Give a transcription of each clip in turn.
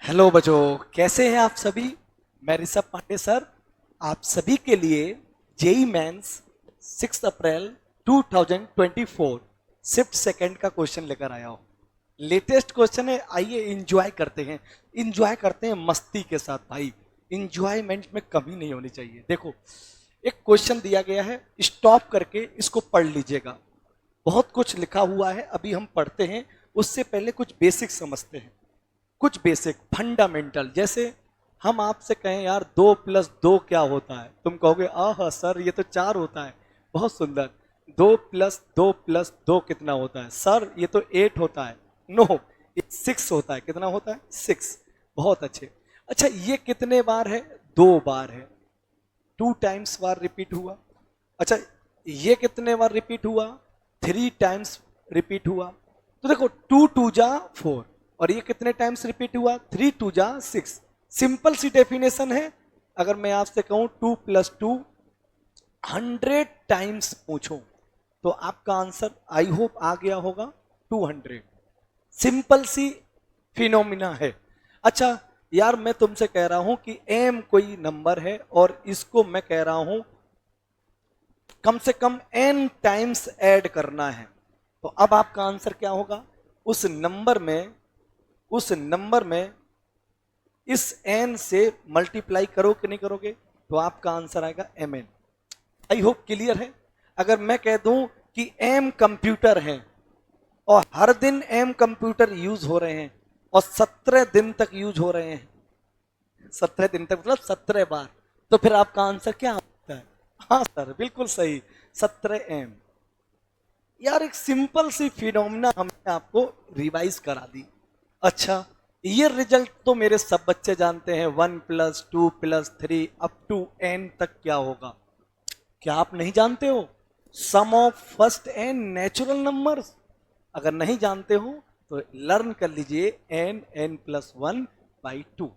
Hello बच्चों, कैसे हैं आप सभी। मैं ऋषभ पांडे सर आप सभी के लिए जेई मेंस 6 अप्रैल 2024 शिफ्ट सेकंड का क्वेश्चन लेकर आया हूं। लेटेस्ट क्वेश्चन है, आइए एंजॉय करते हैं। एंजॉय करते हैं मस्ती के साथ भाई। एंजॉयमेंट में कमी नहीं होनी चाहिए। देखो, एक क्वेश्चन दिया गया है, स्टॉप करके इसको पढ़ लीजिएगा। बहुत कुछ लिखा हुआ है, अभी हम पढ़ते हैं। उससे पहले कुछ बेसिक समझते हैं, कुछ बेसिक फंडामेंटल। जैसे हम आपसे कहें यार 2+2 क्या होता है, तुम कहोगे आह सर ये तो 4 होता है। बहुत सुंदर। 2+2+2 कितना होता है सर, ये तो 8 होता है। नो, ये 6 होता है। कितना होता है? 6। बहुत अच्छे। अच्छा, ये कितने बार है? 2 बार है। 2 टाइम्स बार रिपीट हुआ। अच्छा, ये कितने बार रिपीट हुआ? 3 टाइम्स रिपीट हुआ। तो देखो 2 2 जा 4, और ये कितने टाइम्स रिपीट हुआ? 3 2 जा 6। सिंपल सी डेफिनेशन है। अगर मैं आपसे कहूं 2+2 100 टाइम्स पूछूं तो आपका आंसर आई होप आ गया होगा 200। सिंपल सी फिनोमिना है। अच्छा यार, मैं तुमसे कह रहा हूं कि एम कोई नंबर है और इसको मैं कह रहा हूं कम से कम n टाइम्स ऐड करना है। तो अब आपका आंसर क्या होगा? उस नंबर में इस n से मल्टीप्लाई करो कि नहीं करोगे तो आपका आंसर आएगा mn। आई होप क्लियर है। अगर मैं कह दूं कि m कंप्यूटर है और हर दिन m कंप्यूटर यूज हो रहे हैं और 17 दिन तक यूज हो रहे हैं, 17 दिन तक मतलब 17 बार, तो फिर आपका आंसर क्या होता है? हाँ सर, बिल्कुल सही, 17m। यार एक सिंपल सी फिनोमिना हमने आपको रिवाइज करा दी। अच्छा, ये रिजल्ट तो मेरे सब बच्चे जानते हैं, 1+2+3 अप टू n तक क्या होगा। क्या आप नहीं जानते हो? Sum of first n natural numbers. अगर नहीं जानते हो तो लर्न कर लीजिए n+1/2।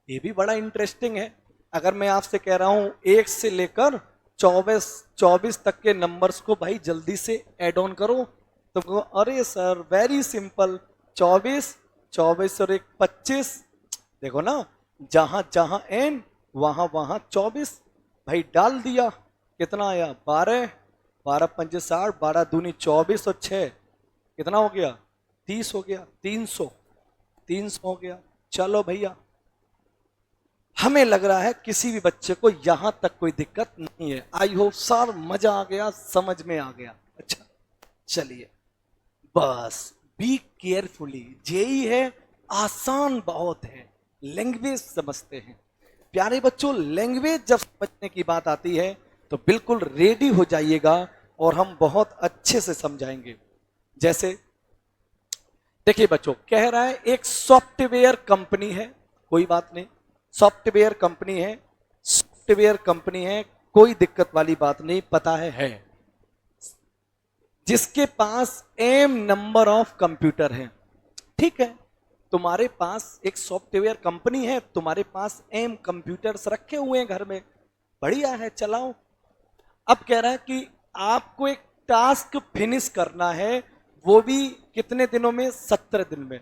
ये भी बड़ा इंटरेस्टिंग है। अगर मैं आपसे कह रहा हूं 1 से लेकर 24 तक के नंबर्स को भाई जल्दी से ऐड ऑन करो, तो कहो अरे सर वेरी सिंपल, 24, 24 और 1 25। देखो ना, जहां जहां एन वहां वहां 24 भाई डाल दिया। कितना आया? 12, 12×5 60, 12×2 24 और 6 कितना हो गया? 30 हो गया। 300, 300 हो गया। चलो भैया, हमें लग रहा है किसी भी बच्चे को यहां तक कोई दिक्कत नहीं है। आई होप सर मजा आ गया, समझ में आ गया। अच्छा चलिए, बस बी केयरफुली। जेई है, आसान बहुत है। लैंग्वेज समझते हैं प्यारे बच्चों। लैंग्वेज जब समझने की बात आती है तो बिल्कुल रेडी हो जाइएगा और हम बहुत अच्छे से समझाएंगे। जैसे देखिए बच्चों, कह रहा है एक सॉफ्टवेयर कंपनी है, कोई बात नहीं, सॉफ्टवेयर कंपनी है, सॉफ्टवेयर कंपनी है, कोई दिक्कत वाली बात नहीं, पता है जिसके पास एम नंबर ऑफ कंप्यूटर है। ठीक है, तुम्हारे पास एक सॉफ्टवेयर कंपनी है, तुम्हारे पास एम कंप्यूटर्स रखे हुए हैं घर में, बढ़िया है, चलाओ। अब कह रहा है कि आपको एक टास्क फिनिश करना है, वो भी कितने दिनों में? 17 दिन में।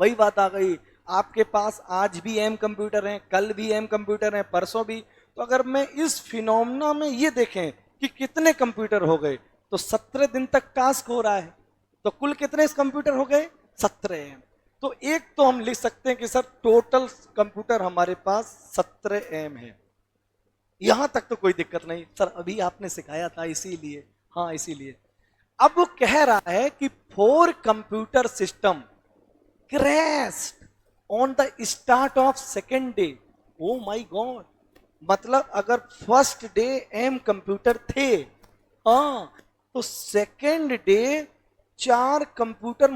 वही बात आ गई। आपके पास आज भी एम कंप्यूटर हैं, कल भी एम कंप्यूटर हैं, परसों भी। तो अगर मैं इस फिनोमिना में ये देखें कि कितने कंप्यूटर हो गए, तो 17 दिन तक टास्क हो रहा है, तो कुल कितने इस कंप्यूटर हो गए? 17 एम। तो एक तो हम लिख सकते हैं कि सर टोटल कंप्यूटर हमारे पास 17 एम है। यहां तक तो कोई दिक्कत नहीं सर, अभी आपने सिखाया था इसीलिए। हाँ इसीलिए। अब वो कह रहा है कि 4 computer system crashed on the start of second day। O my God, मतलब अगर फर्स्ट डे एम कंप्यूटर थे, हाँ, तो सेकेंड डे 4 कंप्यूटर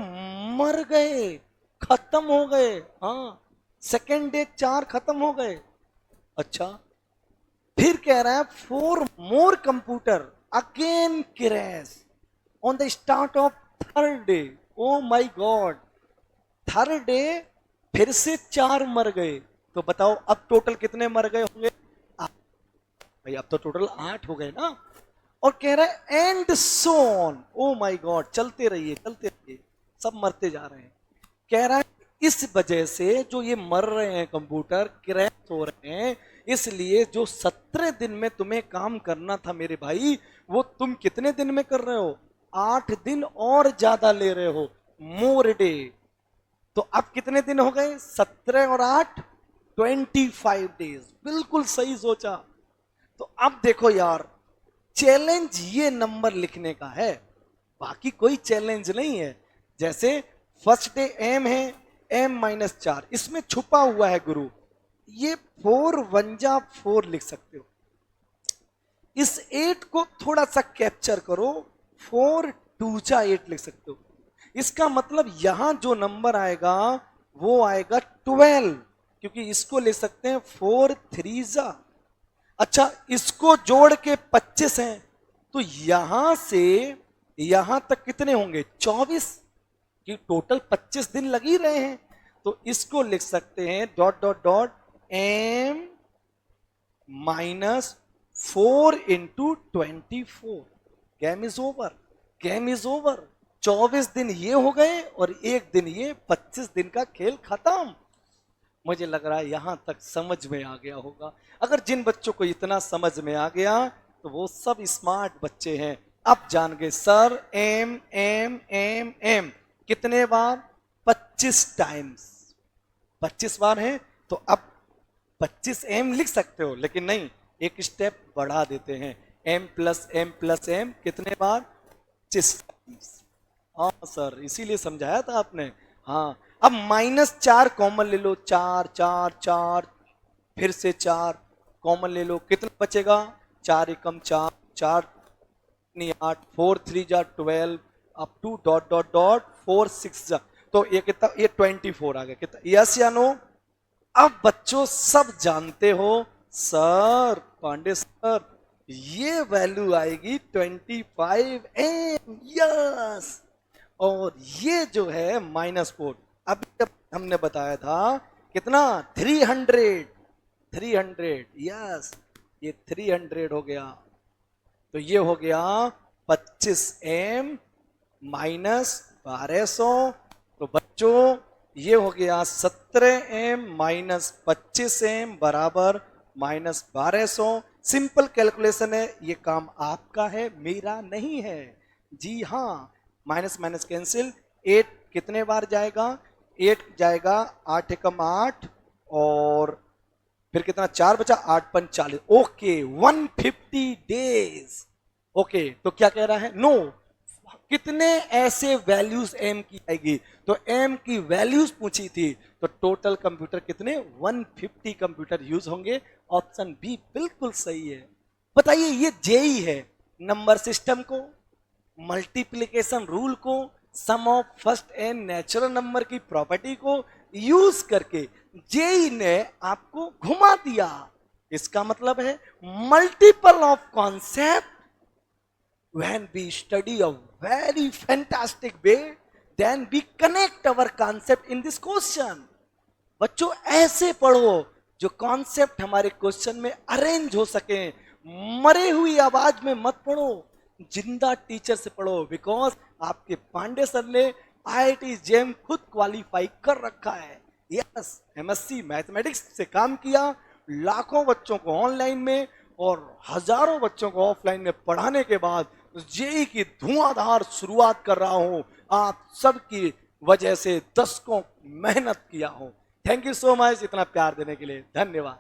मर गए, खत्म हो गए। हाँ, सेकेंड डे 4 खत्म हो गए। अच्छा, फिर कह रहा है 4 more computer again crash on the start of third day. Oh my God, third day फिर से 4 मर गए। तो बताओ अब टोटल कितने मर गए होंगे? भाई अब तो टोटल 8 हो गए ना। और कह रहा है and so on, oh my god, चलते रहिए चलते रहिए, सब मरते जा रहे हैं। कह रहा है इस वजह से जो ये मर रहे हैं, कंप्यूटर क्रैश हो रहे हैं, इसलिए जो 17 दिन में तुम्हें काम करना था मेरे भाई, वो तुम कितने दिन में कर रहे हो? 8 दिन और ज्यादा ले रहे हो, मोर डे। तो अब कितने दिन हो गए? 17 और 8 25 डेज। बिल्कुल सही सोचा। तो अब देखो यार, चैलेंज ये नंबर लिखने का है, बाकी कोई चैलेंज नहीं है। जैसे फर्स्ट डे एम है, m-4, इसमें छुपा हुआ है गुरु, ये 4 1 जा 4 लिख सकते हो। इस 8 को थोड़ा सा कैप्चर करो, 4 2 जा 8 लिख सकते हो। इसका मतलब यहां जो नंबर आएगा वो आएगा 12, क्योंकि इसको ले सकते हैं 4 3 जा। अच्छा, इसको जोड़ के 25 हैं, तो यहां से यहां तक कितने होंगे? 24, कि टोटल 25 दिन लग ही रहे हैं। तो इसको लिख सकते हैं dot dot dot m -4 into 24। Game is over, game is over. 24 दिन ये हो गए और एक दिन ये, 25 दिन का खेल खत्म। मुझे लग रहा है यहां तक समझ में आ गया होगा। अगर जिन बच्चों को इतना समझ में आ गया तो वो सब स्मार्ट बच्चे हैं। अब जान गए sir, M M M M कितने बार? 25 टाइम्स। 25 बार है, तो अब 25 एम लिख सकते हो, लेकिन नहीं, एक स्टेप बढ़ा देते हैं, m प्लस एम कितने बार? 25 टाइम्स। हाँ सर, इसीलिए समझाया था आपने। हाँ, अब -4 कॉमन ले लो, 4 4 4, फिर से 4 कॉमन ले लो, कितना बचेगा? 4 एकम 4, 4 नहीं 8, 4 3 जा 12, up to dot dot dot 4 6 जा, तो ये कितना? ये 24 आ गया। कितना? यस या नो? अब बच्चों सब जानते हो सर, पांडे सर, ये वैल्यू आएगी 25 एम। यस, और ये जो है -4, अभी जब हमने बताया था कितना? 300, 300। यस, ये 300 हो गया। तो ये हो गया 25 एम -1200। तो बच्चों ये हो गया 17 एम -25 एम बराबर -1200। सिंपल कैलकुलेशन है, ये काम आपका है, मेरा नहीं है। जी हाँ, माइनस माइनस कैंसिल। 8 कितने बार जाएगा? 8 जाएगा 8 एकम 8, और फिर कितना? 4 बचा, 8 5 40। Okay, 150 days. ओके, तो क्या कह रहा है? नो, कितने ऐसे वैल्यूज m की आएगी? तो m की वैल्यूज पूछी थी, तो टोटल कंप्यूटर कितने? 150 कंप्यूटर यूज होंगे। ऑप्शन बी बिल्कुल सही है। बताइए, ये जेई है, नंबर सिस्टम को, मल्टीप्लिकेशन रूल को, sum of first and natural number की प्रॉपर्टी को यूज करके जेई ने आपको घुमा दिया। इसका मतलब है multiple of concept when we study a very fantastic way, then we connect our concept in this question. बच्चों ऐसे पढ़ो जो कॉन्सेप्ट हमारे क्वेश्चन में अरेंज हो सके। मरे हुई आवाज में मत पढ़ो, जिंदा टीचर से पढ़ो, बिकॉज आपके पांडे सर ने IIT जेम खुद क्वालिफाई कर रखा है। यस, MSc मैथमेटिक्स से काम किया, लाखों बच्चों को ऑनलाइन में और हजारों बच्चों को ऑफलाइन में पढ़ाने के बाद जेई की धुआंधार शुरुआत कर रहा हूं। आप सबकी वजह से दशकों मेहनत किया हूं। थैंक यू सो मच इतना प्यार देने के लिए, धन्यवाद।